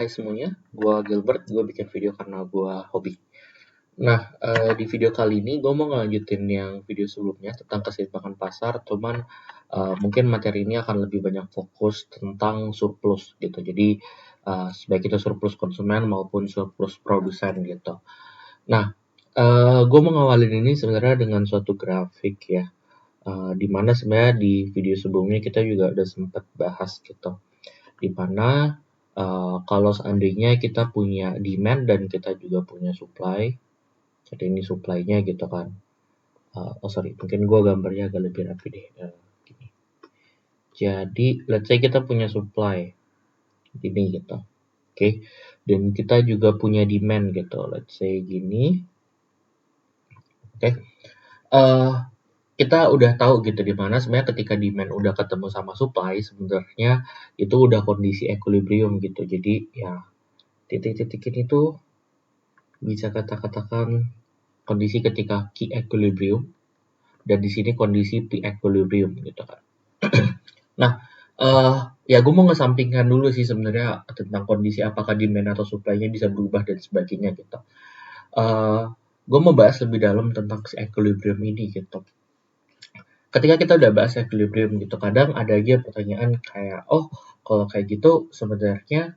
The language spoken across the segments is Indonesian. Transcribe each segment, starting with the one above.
Hai semuanya, gue Gilbert, gue bikin video karena gue hobi. Nah, di video kali ini gue mau ngelanjutin yang video sebelumnya tentang keseimbangan pasar, cuman mungkin materi ini akan lebih banyak fokus tentang surplus gitu. Jadi, baik itu surplus konsumen maupun surplus produsen gitu. Nah, gue mau ngawalin ini sebenarnya dengan suatu grafik ya, di mana sebenarnya di video sebelumnya kita juga udah sempat bahas gitu. Di mana kalau seandainya kita punya demand dan kita juga punya supply, jadi ini supply-nya gitu kan. Mungkin gue gambarnya agak lebih rapi deh. Gini. Jadi, let's say kita punya supply, gini gitu. Oke, dan kita juga punya demand gitu. Let's say gini. Oke. Kita udah tahu gitu di mana sebenarnya ketika demand udah ketemu sama supply sebenarnya itu udah kondisi equilibrium gitu. Jadi ya titik-titik ini tuh bisa katakan kondisi ketika key equilibrium dan di sini kondisi P equilibrium gitu kan. Nah, ya gue mau ngesampingkan dulu sih sebenarnya tentang kondisi apakah demand atau supply-nya bisa berubah dan sebagainya gitu. Gue mau bahas lebih dalam tentang equilibrium ini gitu. Ketika kita udah bahas equilibrium gitu, kadang ada aja pertanyaan kayak, oh kalau kayak gitu sebenarnya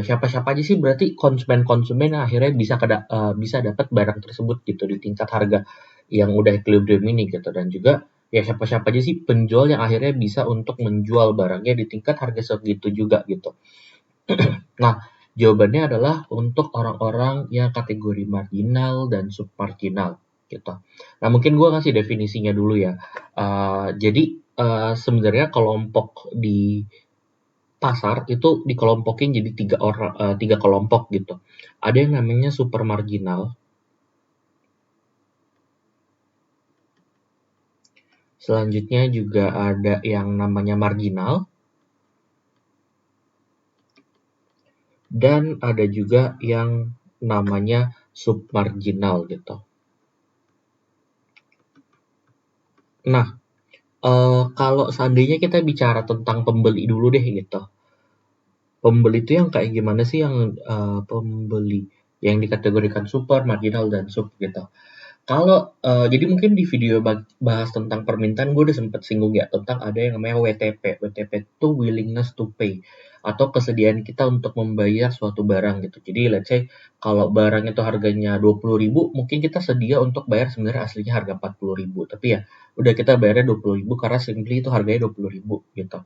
siapa-siapa aja sih berarti konsumen-konsumen akhirnya bisa dapat barang tersebut gitu di tingkat harga yang udah equilibrium ini gitu, dan juga ya siapa-siapa aja sih penjual yang akhirnya bisa untuk menjual barangnya di tingkat harga segitu juga gitu. Nah, jawabannya adalah untuk orang-orang yang kategori marginal dan submarginal gitu. Nah, mungkin gue kasih definisinya dulu ya. Jadi sebenarnya kelompok di pasar itu dikelompokin jadi tiga kelompok gitu. Ada yang namanya super marginal. Selanjutnya juga ada yang namanya marginal. Dan ada juga yang namanya submarginal gitu. Nah, kalau seandainya kita bicara tentang pembeli dulu deh gitu. Pembeli itu yang kayak gimana sih yang pembeli yang dikategorikan super, marginal, dan sub gitu. Kalau jadi mungkin di video bahas tentang permintaan gue udah sempet singgung ya tentang ada yang namanya WTP. WTP itu willingness to pay atau kesediaan kita untuk membayar suatu barang gitu. Jadi let's say kalau barang itu harganya 20.000, mungkin kita sedia untuk bayar sebenarnya aslinya harga 40.000. Tapi ya udah kita bayarnya 20.000 karena simply itu harganya 20.000 gitu.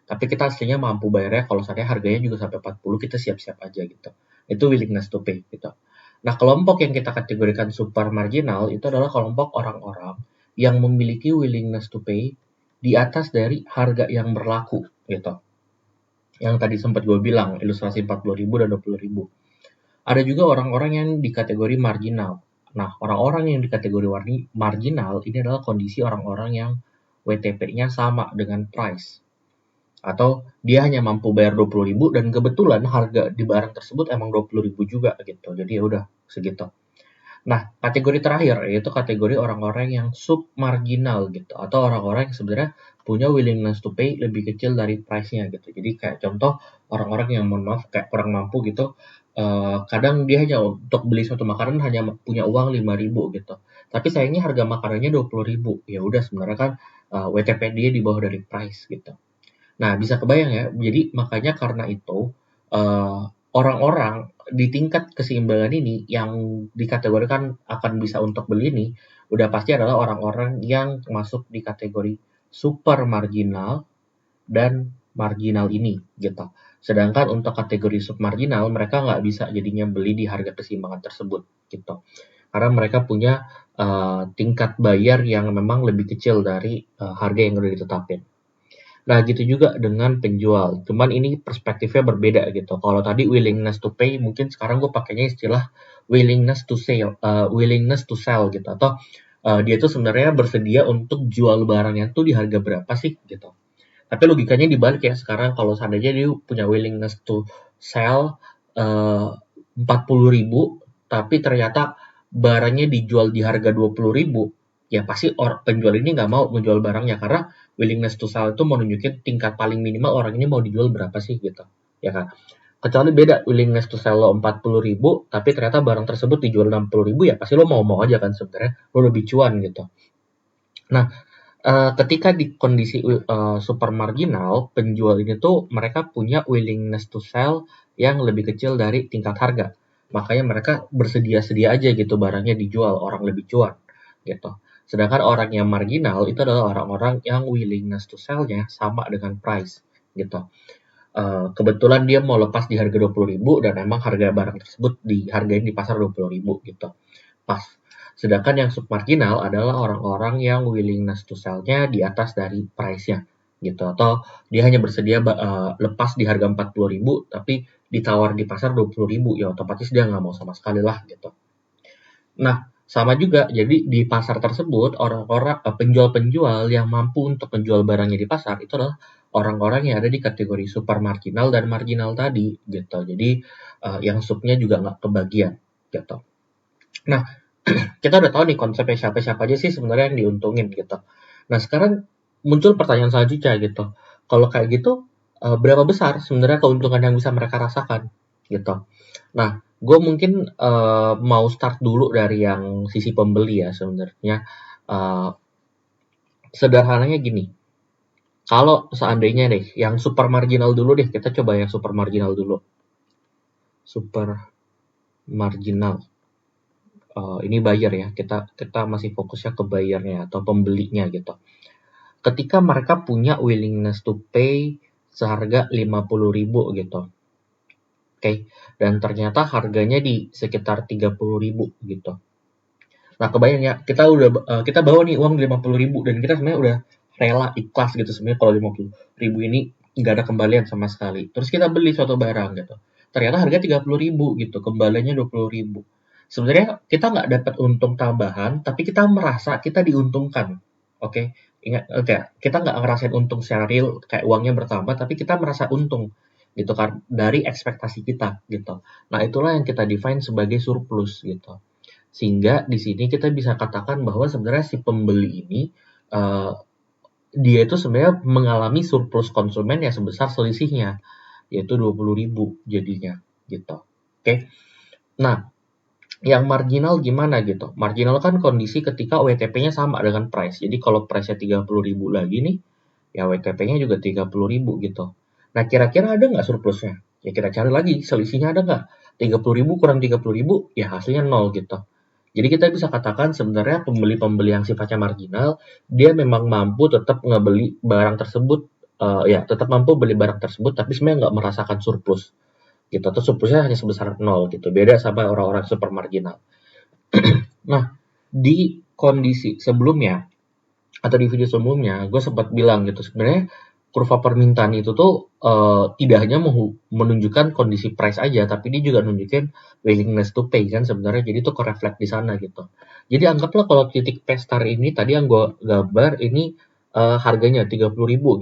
Tapi kita aslinya mampu bayarnya kalau seandainya harganya juga sampai 40, kita siap-siap aja gitu. Itu willingness to pay gitu. Nah, kelompok yang kita kategorikan super marginal itu adalah kelompok orang-orang yang memiliki willingness to pay di atas dari harga yang berlaku gitu. Yang tadi sempat gue bilang, ilustrasi 40.000 dan 20.000. Ada juga orang-orang yang di kategori marginal. Nah, orang-orang yang di kategori marginal ini adalah kondisi orang-orang yang WTP-nya sama dengan price. Atau dia hanya mampu bayar 20.000 dan kebetulan harga di barang tersebut emang 20.000 juga gitu. Jadi ya udah segitu. Nah, kategori terakhir yaitu kategori orang-orang yang submarginal gitu, atau orang-orang yang sebenarnya punya willingness to pay lebih kecil dari price-nya gitu. Jadi kayak contoh orang-orang yang mohon maaf kayak kurang mampu gitu, kadang dia hanya untuk beli suatu makanan hanya punya uang 5.000 gitu. Tapi sayangnya harga makanannya 20.000. Ya udah sebenarnya kan WTP dia di bawah dari price gitu. Nah, bisa kebayang ya. Jadi makanya karena itu orang-orang di tingkat keseimbangan ini yang dikategorikan akan bisa untuk beli ini udah pasti adalah orang-orang yang masuk di kategori super marginal dan marginal ini gitu. Sedangkan untuk kategori submarginal mereka nggak bisa jadinya beli di harga keseimbangan tersebut gitu. Karena mereka punya tingkat bayar yang memang lebih kecil dari harga yang udah ditetapin. Nah, gitu juga dengan penjual. Cuman ini perspektifnya berbeda gitu. Kalau tadi willingness to pay, mungkin sekarang gue pakainya istilah willingness to sell gitu. Atau dia tuh sebenarnya bersedia untuk jual barangnya tuh di harga berapa sih gitu. Tapi logikanya dibalik ya. Sekarang kalau seandainya dia punya willingness to sell 40.000, tapi ternyata barangnya dijual di harga 20.000, ya pasti penjual ini nggak mau menjual barangnya karena willingness to sell itu mau nunjukin tingkat paling minimal orang ini mau dijual berapa sih gitu, ya kan? Kecuali beda willingness to sell lo 40.000 tapi ternyata barang tersebut dijual 60.000, ya pasti lo mau aja kan, sebenarnya lo lebih cuan gitu. Nah, ketika di kondisi super marginal, penjual ini tuh mereka punya willingness to sell yang lebih kecil dari tingkat harga. Makanya mereka bersedia-sedia aja gitu barangnya dijual, orang lebih cuan gitu. Sedangkan orang yang marginal itu adalah orang-orang yang willingness to sell-nya sama dengan price gitu. Kebetulan dia mau lepas di harga 20.000 dan emang harga barang tersebut dihargain di pasar 20.000 gitu. Pas. Sedangkan yang submarginal adalah orang-orang yang willingness to sell-nya di atas dari price-nya gitu. Atau dia hanya bersedia lepas di harga 40.000 tapi ditawar di pasar 20.000, ya otomatis dia nggak mau sama sekali lah gitu. Nah, sama juga, jadi di pasar tersebut orang-orang penjual-penjual yang mampu untuk menjual barangnya di pasar itu adalah orang-orang yang ada di kategori super marginal dan marginal tadi gitu. Jadi yang subnya juga nggak kebagian gitu. Nah, kita udah tahu nih konsepnya siapa-siapa aja sih sebenarnya yang diuntungin gitu. Nah, sekarang muncul pertanyaan selanjutnya gitu. Kalau kayak gitu, berapa besar sebenarnya keuntungan yang bisa mereka rasakan gitu. Nah, gue mungkin mau start dulu dari yang sisi pembeli ya sebenarnya. Sederhananya gini, kalau seandainya deh, yang super marginal dulu deh, kita coba yang super marginal dulu. Super marginal. Ini buyer ya, kita masih fokusnya ke buyernya atau pembelinya gitu. Ketika mereka punya willingness to pay seharga 50.000 gitu. Oke, dan ternyata harganya di sekitar 30.000 gitu. Nah, kebayang ya, kita bawa nih uang 50.000 dan kita sebenarnya udah rela ikhlas gitu sebenarnya kalau 50.000 ini nggak ada kembalian sama sekali. Terus kita beli suatu barang gitu. Ternyata harga 30.000 gitu, kembaliannya 20.000. Sebenarnya kita nggak dapat untung tambahan, tapi kita merasa kita diuntungkan. Oke, ingat, oke, kita nggak ngerasain untung secara real kayak uangnya bertambah, tapi kita merasa untung gitu kan dari ekspektasi kita gitu. Nah, itulah yang kita define sebagai surplus gitu. Sehingga di sini kita bisa katakan bahwa sebenarnya si pembeli ini uh, dia itu sebenarnya mengalami surplus konsumen yang sebesar selisihnya, yaitu 20.000 jadinya gitu. Oke. Nah, yang marginal gimana gitu? Marginal kan kondisi ketika WTP-nya sama dengan price. Jadi kalau price-nya 30.000 lagi nih, ya WTP-nya juga 30.000 gitu. Nah, kira-kira ada nggak surplusnya? Ya kita cari lagi, selisihnya ada nggak? 30.000 kurang 30.000, ya hasilnya 0 gitu. Jadi kita bisa katakan sebenarnya pembeli-pembeli yang sifatnya marginal, dia memang mampu tetap ngebeli barang tersebut, ya tetap mampu beli barang tersebut, tapi sebenarnya nggak merasakan surplus gitu, atau surplusnya hanya sebesar 0 gitu, beda sama orang-orang super marginal. Nah, di kondisi sebelumnya, atau di video sebelumnya, gue sempat bilang gitu, sebenarnya kurva permintaan itu tuh tidak hanya menunjukkan kondisi price aja, tapi dia juga nunjukin willingness to pay kan sebenarnya, jadi tuh reflect di sana gitu. Jadi anggaplah kalau titik pestar ini tadi yang gue gambar ini harganya 30.000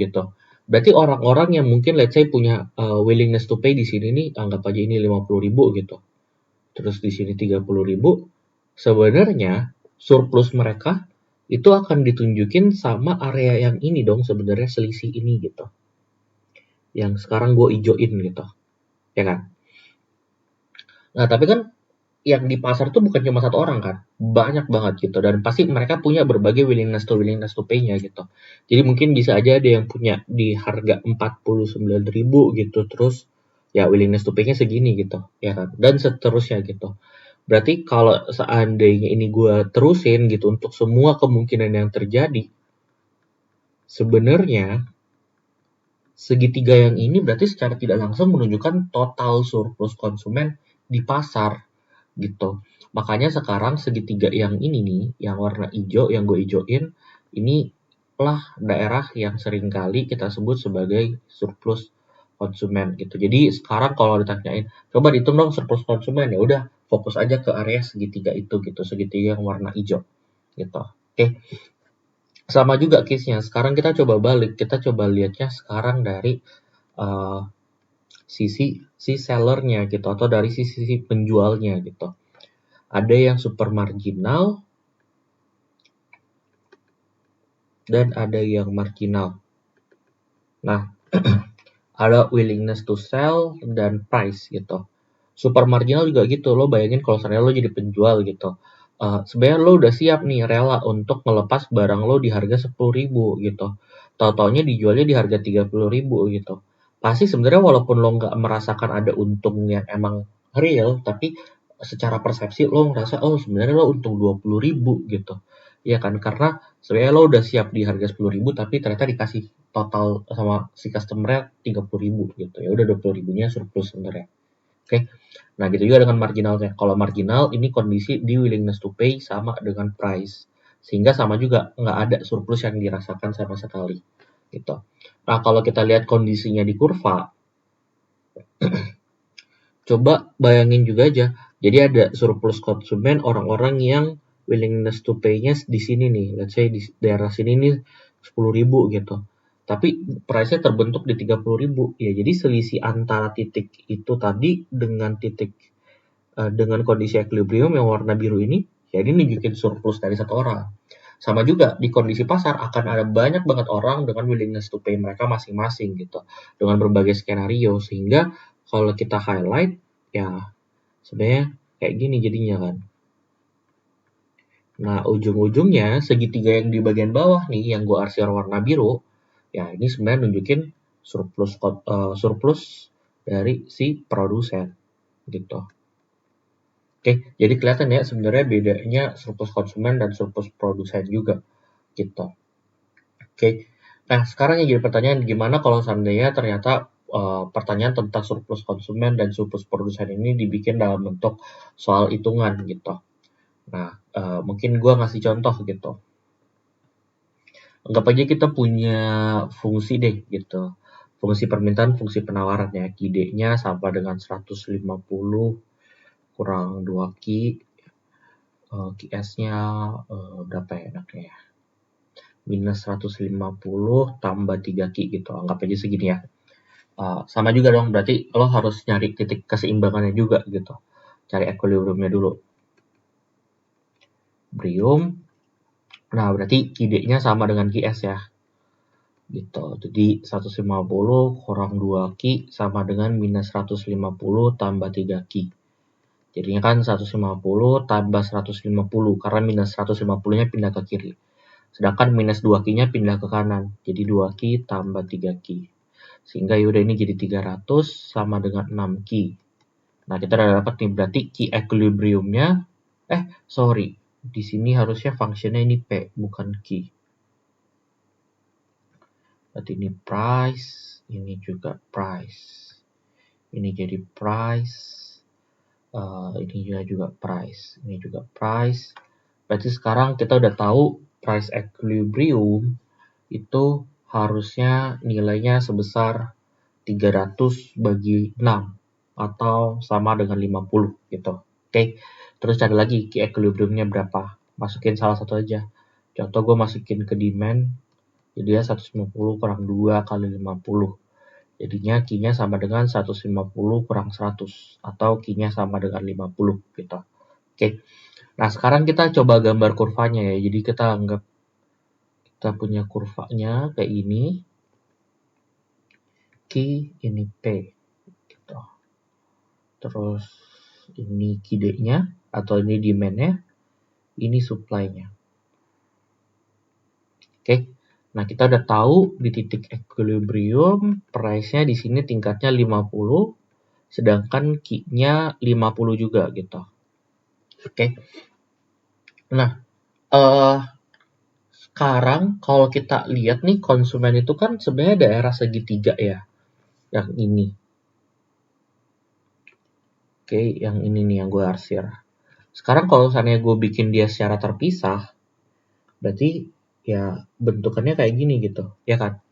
gitu. Berarti orang-orang yang mungkin let's say punya willingness to pay di sini nih, anggap aja ini 50.000 gitu. Terus di sini 30.000, sebenarnya surplus mereka itu akan ditunjukin sama area yang ini dong sebenarnya, selisih ini gitu. Yang sekarang gue ijoin gitu. Ya kan? Nah, tapi kan yang di pasar tuh bukan cuma satu orang kan, banyak banget gitu, dan pasti mereka punya berbagai willingness to pay-nya gitu. Jadi mungkin bisa aja ada yang punya di harga 49.000 gitu, terus ya willingness to pay-nya segini gitu, ya kan, dan seterusnya gitu. Berarti kalau seandainya ini gue terusin gitu untuk semua kemungkinan yang terjadi, sebenarnya segitiga yang ini berarti secara tidak langsung menunjukkan total surplus konsumen di pasar gitu. Makanya sekarang segitiga yang ini nih, yang warna hijau, yang gue hijauin, ini lah daerah yang seringkali kita sebut sebagai surplus konsumen gitu. Jadi sekarang kalau ditanyain, coba dihitung dong surplus konsumen, ya udah fokus aja ke area segitiga itu gitu, segitiga yang warna hijau gitu. Oke. Sama juga case-nya. Sekarang kita coba balik, kita coba lihatnya sekarang dari sisi si sellernya gitu, atau dari sisi penjualnya gitu. Ada yang super marginal dan ada yang marginal. Nah, ada willingness to sell dan price gitu. Super marginal juga gitu, lo bayangin kalau sebenarnya lo jadi penjual gitu. Sebenarnya lo udah siap nih rela untuk melepas barang lo di harga 10.000 gitu. Tahu-taunya dijualnya di harga 30.000 gitu. Pasti sebenarnya walaupun lo nggak merasakan ada untung yang emang real, tapi secara persepsi lo ngerasa oh sebenarnya lo untung 20.000 gitu. Ya kan, karena sebenarnya lo udah siap di harga 10.000 tapi ternyata dikasih total sama si customer-nya 30.000 gitu. Ya udah 20.000-nya surplus sebenarnya. Oke. Nah, gitu juga dengan marginalnya. Kalau marginal ini kondisi di willingness to pay sama dengan price. Sehingga sama juga nggak ada surplus yang dirasakan sama sekali. Gitu. Nah, kalau kita lihat kondisinya di kurva, coba bayangin juga aja. Jadi ada surplus konsumen orang-orang yang willingness to pay-nya di sini nih. Let's say di daerah sini nih 10.000 gitu. Tapi price-nya terbentuk di 30.000. Ya, jadi selisih antara titik itu tadi dengan titik dengan kondisi equilibrium yang warna biru ini, ya ini nunjukin surplus dari satu orang. Sama juga di kondisi pasar akan ada banyak banget orang dengan willingness to pay mereka masing-masing gitu, dengan berbagai skenario, sehingga kalau kita highlight ya sebenarnya kayak gini jadinya kan. Nah, ujung-ujungnya segitiga yang di bagian bawah nih yang gue arsir warna biru, ya ini sebenarnya nunjukin surplus dari si produsen gitu. Oke, jadi kelihatan ya sebenarnya bedanya surplus konsumen dan surplus produsen juga gitu. Oke, nah sekarang yang jadi pertanyaan gimana kalau seandainya ternyata pertanyaan tentang surplus konsumen dan surplus produsen ini dibikin dalam bentuk soal hitungan gitu. Nah, mungkin gue ngasih contoh gitu. Anggap aja kita punya fungsi deh gitu. Fungsi permintaan, fungsi penawaran ya. Q-nya sama dengan 150 kurang 2 Q. QS-nya berapa ya enaknya ya? Minus 150 tambah 3 Q gitu. Anggap aja segini ya. Sama juga dong, berarti lo harus nyari titik keseimbangannya juga gitu. Cari equilibriumnya dulu. Brium. Nah, berarti QD-nya sama dengan QS ya. Gitu. Jadi 150 kurang 2 Q sama dengan minus 150 tambah 3 Q. Jadinya kan 150 tambah 150 karena minus 150-nya pindah ke kiri. Sedangkan minus 2 Q-nya pindah ke kanan. Jadi 2 Q tambah 3 Q. Sehingga yaudah ini jadi 300 sama dengan 6 Q. Nah, kita udah dapat nih berarti Q equilibriumnya. Sorry. Di sini harusnya fungsinya ini P, bukan Q. Berarti ini price, ini juga price. Ini jadi price. Ini juga price. Ini juga price. Berarti sekarang kita udah tahu price equilibrium itu harusnya nilainya sebesar 300 bagi 6 atau sama dengan 50 gitu. Oke. Terus cari lagi key equilibriumnya berapa. Masukin salah satu aja. Contoh gue masukin ke demand, jadi 150 kurang 2 kali 50. Jadinya Q-nya sama dengan 150 kurang 100 atau Q-nya sama dengan 50 gitu. Oke. Nah, sekarang kita coba gambar kurvanya ya. Jadi kita anggap kita punya kurvanya kayak ini. Q ini P gitu. Terus ini QD-nya atau ini demand-nya, ini supply-nya. Oke. Nah, kita udah tahu di titik equilibrium price-nya di sini tingkatnya 50, sedangkan Q-nya 50 juga gitu. Oke. Nah, sekarang kalau kita lihat nih konsumen itu kan sebenarnya daerah segitiga ya. Yang ini. Oke, yang ini nih yang gue arsir. Sekarang kalau misalnya gue bikin dia secara terpisah, berarti ya bentukannya kayak gini gitu, ya kan?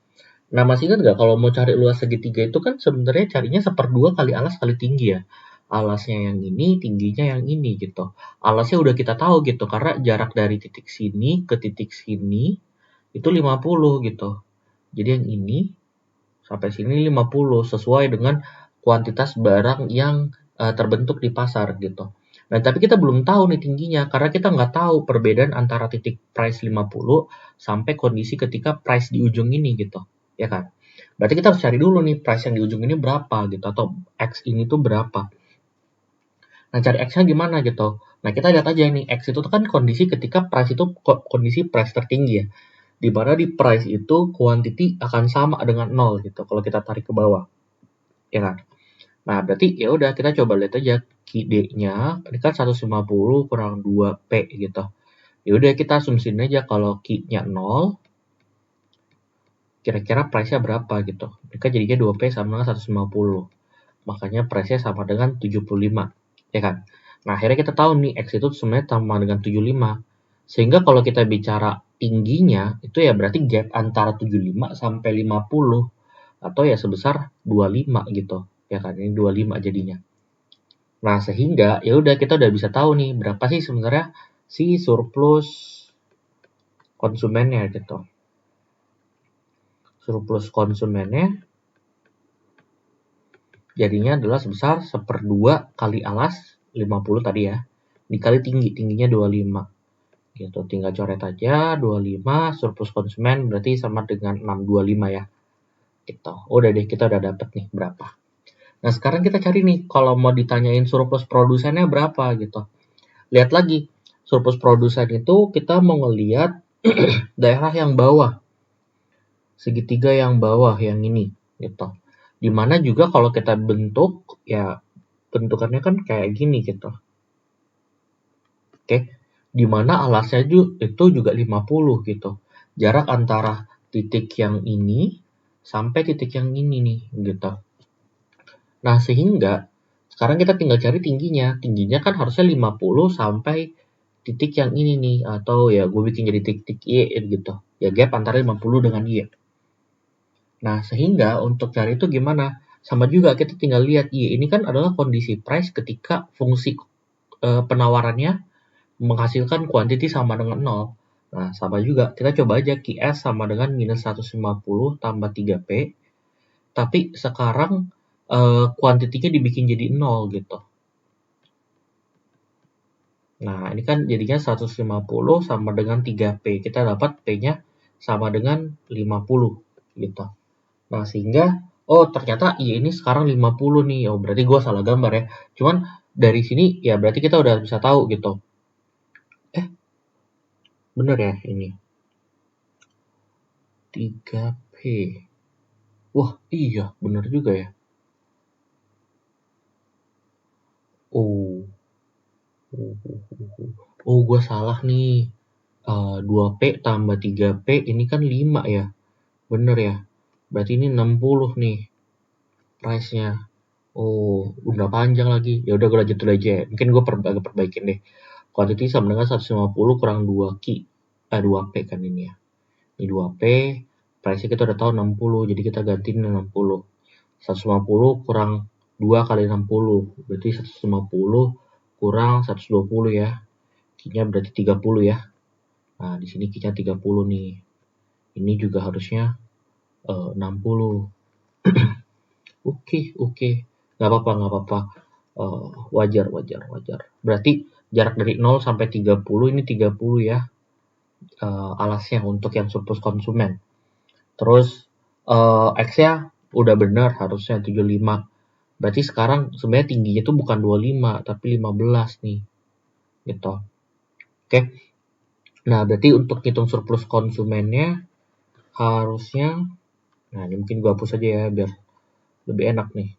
Nah, masih ingat nggak kalau mau cari luas segitiga itu kan sebenarnya carinya 1/2 kali alas kali tinggi ya. Alasnya yang ini, tingginya yang ini gitu. Alasnya udah kita tahu gitu karena jarak dari titik sini ke titik sini itu 50 gitu. Jadi yang ini sampai sini 50 sesuai dengan kuantitas barang yang terbentuk di pasar gitu. Nah, tapi kita belum tahu nih tingginya karena kita nggak tahu perbedaan antara titik price 50 sampai kondisi ketika price di ujung ini gitu. Ya kan? Berarti kita harus cari dulu nih price yang di ujung ini berapa gitu, atau X ini tuh berapa. Nah, cari X-nya gimana gitu. Nah, kita lihat aja nih, X itu kan kondisi ketika price itu kondisi price tertinggi ya. Di mana di price itu quantity akan sama dengan 0 gitu kalau kita tarik ke bawah. Ya kan? Nah, berarti ya udah kita coba lihat aja QD-nya, ini kan 150 kurang 2P gitu. Ya udah kita asumsiin aja kalau Q-nya 0, kira-kira price-nya berapa gitu. Ini kan jadinya 2P sama dengan 150. Makanya price-nya sama dengan 75, ya kan? Nah, akhirnya kita tahu nih X itu sebenarnya sama dengan 75. Sehingga kalau kita bicara tingginya, itu ya berarti gap antara 75 sampai 50 atau ya sebesar 25 gitu. Ya kan, ini 25 jadinya. Nah, sehingga ya udah kita udah bisa tahu nih berapa sih sebenarnya si surplus konsumennya gitu. Surplus konsumennya jadinya adalah sebesar 1/2 kali alas 50 tadi ya, dikali tingginya 25 gitu. Tinggal coret aja 25 surplus konsumen berarti sama dengan 625 ya gitu. Udah deh, kita udah dapet nih berapa. Nah, sekarang kita cari nih kalau mau ditanyain surplus produsennya berapa gitu. Lihat lagi, surplus produsen itu kita mau ngelihat daerah yang bawah, segitiga yang bawah yang ini gitu. Dimana juga kalau kita bentuk ya bentukannya kan kayak gini gitu. Oke, dimana alasnya itu juga 50 gitu. Jarak antara titik yang ini sampai titik yang ini nih gitu. Nah, sehingga sekarang kita tinggal cari tingginya. Tingginya kan harusnya 50 sampai titik yang ini nih, atau ya gue bikin jadi titik Y gitu. Ya gap antara 50 dengan Y. Nah, sehingga untuk cari itu gimana? Sama juga kita tinggal lihat Y ini kan adalah kondisi price ketika fungsi penawarannya menghasilkan quantity sama dengan 0. Nah, sama juga. Kita coba aja QS sama dengan minus 150 tambah 3P. Tapi sekarang quantity-nya dibikin jadi 0 gitu. Nah, ini kan jadinya 150 sama dengan 3P. Kita dapat P-nya sama dengan 50 gitu. Nah, sehingga ternyata Y ini sekarang 50 nih. Oh, berarti gue salah gambar ya. Cuman dari sini ya berarti kita udah bisa tahu gitu. Bener ya ini. 3P. Wah, iya, bener juga ya. Oh. Oh, gue salah nih. 2P tambah 3P ini kan 5 ya. Bener ya. Berarti ini 60 nih price-nya. Oh, udah panjang lagi. Ya udah gue lanjut dulu aja ya. Mungkin gue agak perbaikin deh. Quantity sama dengan 150 kurang 2 Q. 2P kan ini ya. Ini 2P. Price-nya kita udah tahu 60. Jadi kita gantiin 60. 150 kurang 2 kali 60. Berarti 150 kurang 120 ya. Q-nya berarti 30 ya. Nah, di sini Q-nya 30 nih. Ini juga harusnya 60. Oke. Nggak apa-apa. Wajar. Berarti jarak dari 0 sampai 30 ini 30 ya. Alasnya untuk yang surplus konsumen. Terus X-nya udah benar harusnya 75. Berarti sekarang sebenarnya tingginya itu bukan 25 tapi 15 nih. Gitu. Oke. Nah, berarti untuk hitung surplus konsumennya harusnya, nah ini mungkin gue hapus aja ya biar lebih enak nih.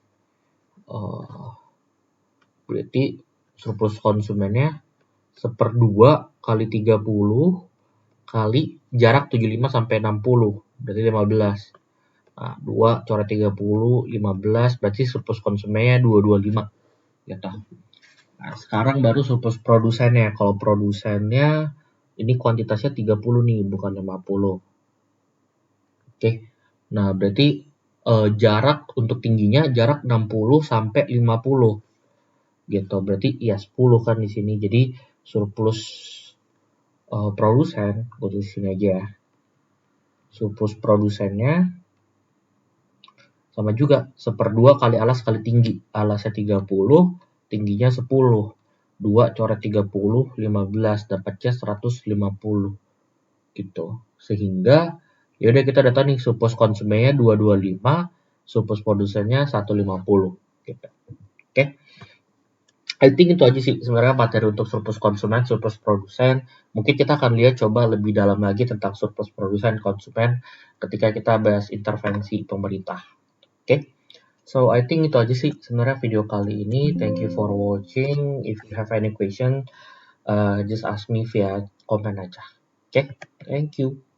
Berarti surplus konsumennya 1/2 kali 30 kali jarak 75 sampai 60, berarti 15. Nah, 2 coret 30, 15, berarti surplus konsumennya 225. Gitu. Nah, sekarang baru surplus produsennya. Kalau produsennya ini kuantitasnya 30 nih, bukan 50. Oke. Nah, berarti jarak untuk tingginya jarak 60 sampai 50. Gitu. Berarti ya 10 kan di sini. Jadi surplus produsen, gue tulis sini aja ya. Surplus produsennya sama juga 1/2 kali alas kali tinggi. Alasnya 30, tingginya 10. 2 coret 30, 15, dapatnya 150. Gitu. Sehingga Yaudah kita udah tahu nih surplus konsumennya 225, surplus produsennya 150 gitu. Oke. I think itu aja sih sebenarnya materi untuk surplus konsumen, surplus produsen. Mungkin kita akan lihat coba lebih dalam lagi tentang surplus produsen konsumen ketika kita bahas intervensi pemerintah. Oke. So I think itu aja sih sebenarnya video kali ini. Thank you for watching. If you have any question, just ask me via komen aja. Oke, thank you.